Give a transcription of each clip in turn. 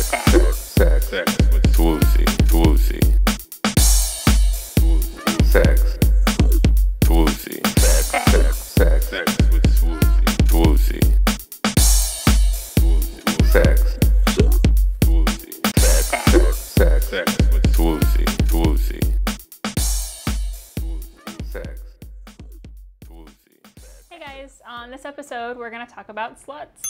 Sex with Swoozy, Swoozy. Sex, Swoozy. Sex with Swoozy, Swoozy. Sex, Swoozy. Sex with Swoozy, Swoozy. Sex, Swoozy. Hey guys, on this episode we're going to talk about sluts.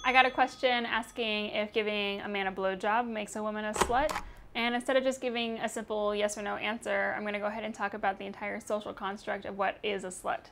I got a question asking if giving a man a blowjob makes a woman a slut, and instead of just giving a simple yes or no answer, I'm going to go ahead and talk about the entire social construct of what is a slut.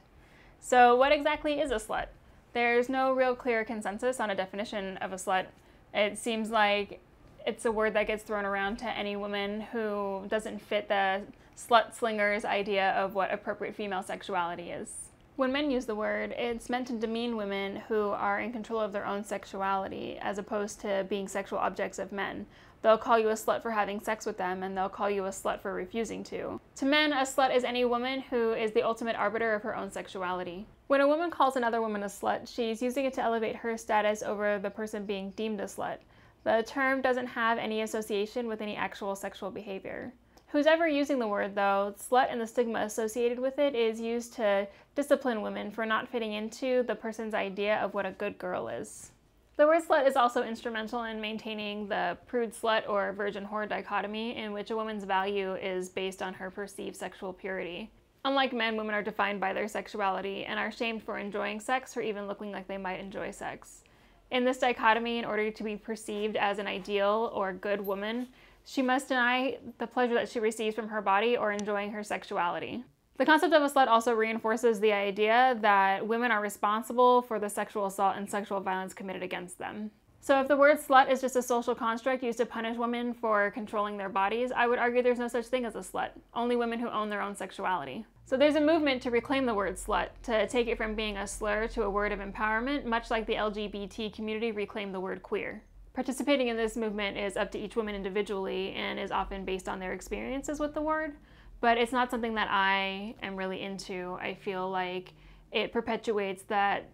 So what exactly is a slut? There's no real clear consensus on a definition of a slut. It seems like it's a word that gets thrown around to any woman who doesn't fit the slut slinger's idea of what appropriate female sexuality is. When men use the word, it's meant to demean women who are in control of their own sexuality, as opposed to being sexual objects of men. They'll call you a slut for having sex with them, and they'll call you a slut for refusing to. To men, a slut is any woman who is the ultimate arbiter of her own sexuality. When a woman calls another woman a slut, she's using it to elevate her status over the person being deemed a slut. The term doesn't have any association with any actual sexual behavior. Who's ever using the word, though, slut and the stigma associated with it is used to discipline women for not fitting into the person's idea of what a good girl is. The word slut is also instrumental in maintaining the prude slut or virgin whore dichotomy, in which a woman's value is based on her perceived sexual purity. Unlike men, women are defined by their sexuality and are shamed for enjoying sex or even looking like they might enjoy sex. In this dichotomy, in order to be perceived as an ideal or good woman, she must deny the pleasure that she receives from her body or enjoying her sexuality. The concept of a slut also reinforces the idea that women are responsible for the sexual assault and sexual violence committed against them. So if the word slut is just a social construct used to punish women for controlling their bodies, I would argue there's no such thing as a slut, only women who own their own sexuality. So there's a movement to reclaim the word slut, to take it from being a slur to a word of empowerment, much like the LGBT community reclaimed the word queer. Participating in this movement is up to each woman individually and is often based on their experiences with the word, but it's not something that I am really into. I feel like it perpetuates that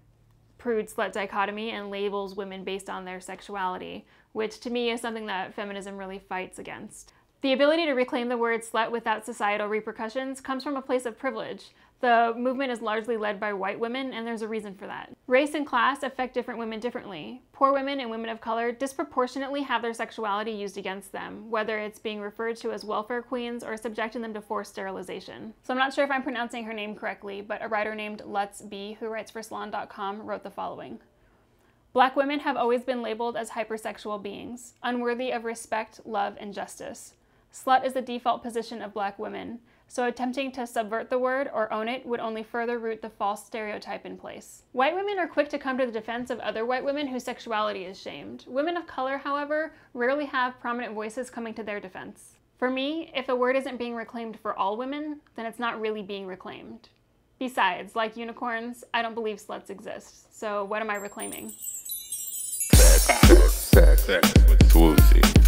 prude slut dichotomy and labels women based on their sexuality, which to me is something that feminism really fights against. The ability to reclaim the word slut without societal repercussions comes from a place of privilege. The movement is largely led by white women, and there's a reason for that. Race and class affect different women differently. Poor women and women of color disproportionately have their sexuality used against them, whether it's being referred to as welfare queens or subjecting them to forced sterilization. So I'm not sure if I'm pronouncing her name correctly, but a writer named Lutz B, who writes for Salon.com, wrote the following. Black women have always been labeled as hypersexual beings, unworthy of respect, love, and justice. Slut is the default position of black women, so attempting to subvert the word or own it would only further root the false stereotype in place. White women are quick to come to the defense of other white women whose sexuality is shamed. Women of color, however, rarely have prominent voices coming to their defense. For me, if the word isn't being reclaimed for all women, then it's not really being reclaimed. Besides, like unicorns, I don't believe sluts exist, so what am I reclaiming? Sex with Swoozy.